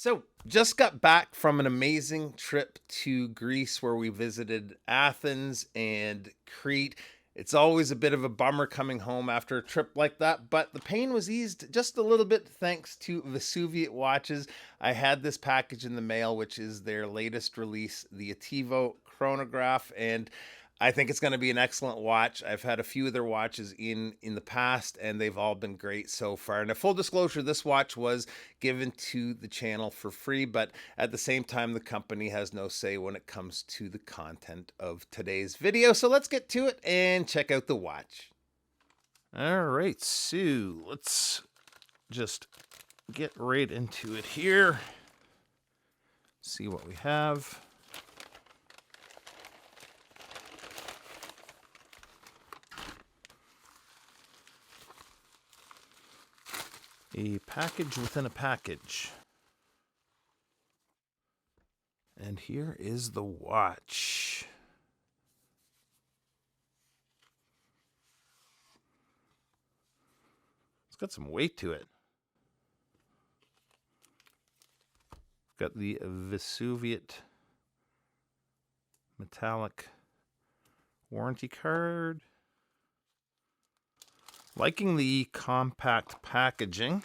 So, just got back from an amazing trip to Greece where we visited Athens and Crete. It's always a bit of a bummer coming home after a trip like that, but the pain was eased just a little bit thanks to Vesuviate watches. I had this package in the mail, which is their latest release, the Attivo-Chronograph, and I think it's going to be an excellent watch. I've had a few of their watches in the past, and they've all been great so far. And a full disclosure, this watch was given to the channel for free, but at the same time, the company has no say when it comes to the content of today's video. So let's get to it and check out the watch. All right, so let's just get right into it here. See what we have. A package within a package. And here is the watch. It's got some weight to it. Got the Vesuviate metallic warranty card. Liking the compact packaging.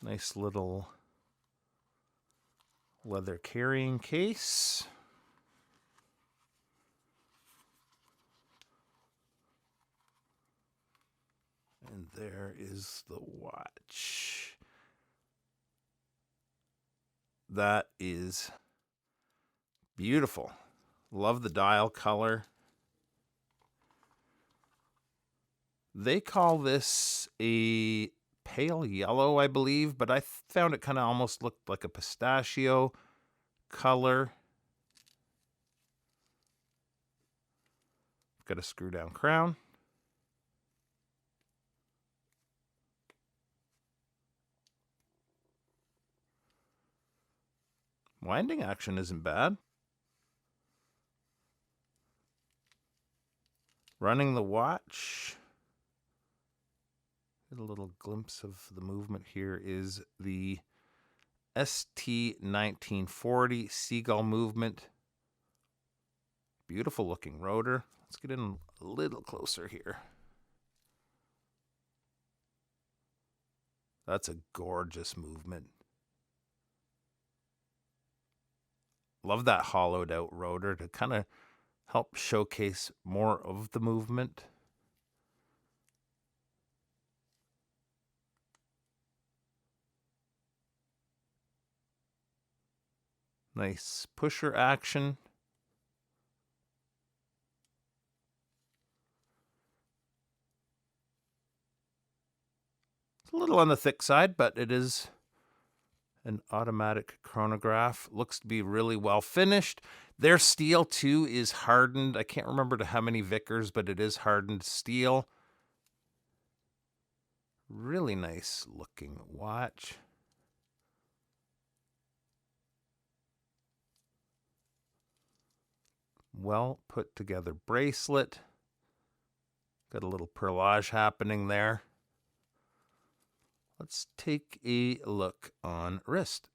Nice little leather carrying case. And there is the watch. That is beautiful. Love the dial color. They call this a pale yellow, I believe, but I found it kind of almost looked like a pistachio color. Got a screw down crown. Winding action isn't bad. Running the watch. Get a little glimpse of the movement here is the ST1940 Seagull movement. Beautiful looking rotor. Let's get in a little closer here. That's a gorgeous movement. Love that hollowed out rotor to kind of help showcase more of the movement. Nice pusher action. It's a little on the thick side, but it is an automatic chronograph. Looks to be really well finished. Their steel too is hardened. I can't remember to how many Vickers, but it is hardened steel. Really nice looking watch. Well put together bracelet. Got a little perlage happening there. Let's take a look on wrist.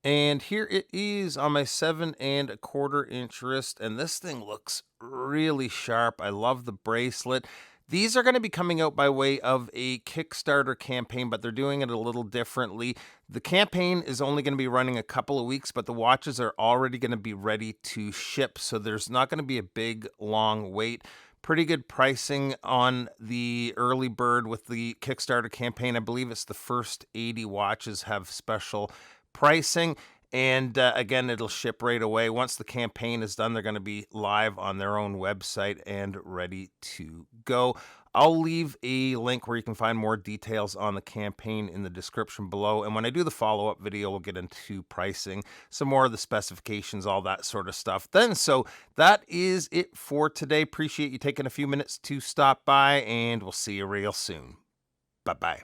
And here it is on my 7¼ inch wrist, and this thing looks really sharp. I love the bracelet. These are going to be coming out by way of a Kickstarter campaign, but they're doing it a little differently. The campaign is only going to be running a couple of weeks, but the watches are already going to be ready to ship, so there's not going to be a big, long wait. Pretty good pricing on the early bird with the Kickstarter campaign. I believe it's the first 80 watches have special pricing. And again, it'll ship right away. Once the campaign is done, they're going to be live on their own website and ready to go. I'll leave a link where you can find more details on the campaign in the description below. And when I do the follow-up video, we'll get into pricing, some more of the specifications, all that sort of stuff then. So that is it for today. Appreciate you taking a few minutes to stop by, and we'll see you real soon. Bye-bye.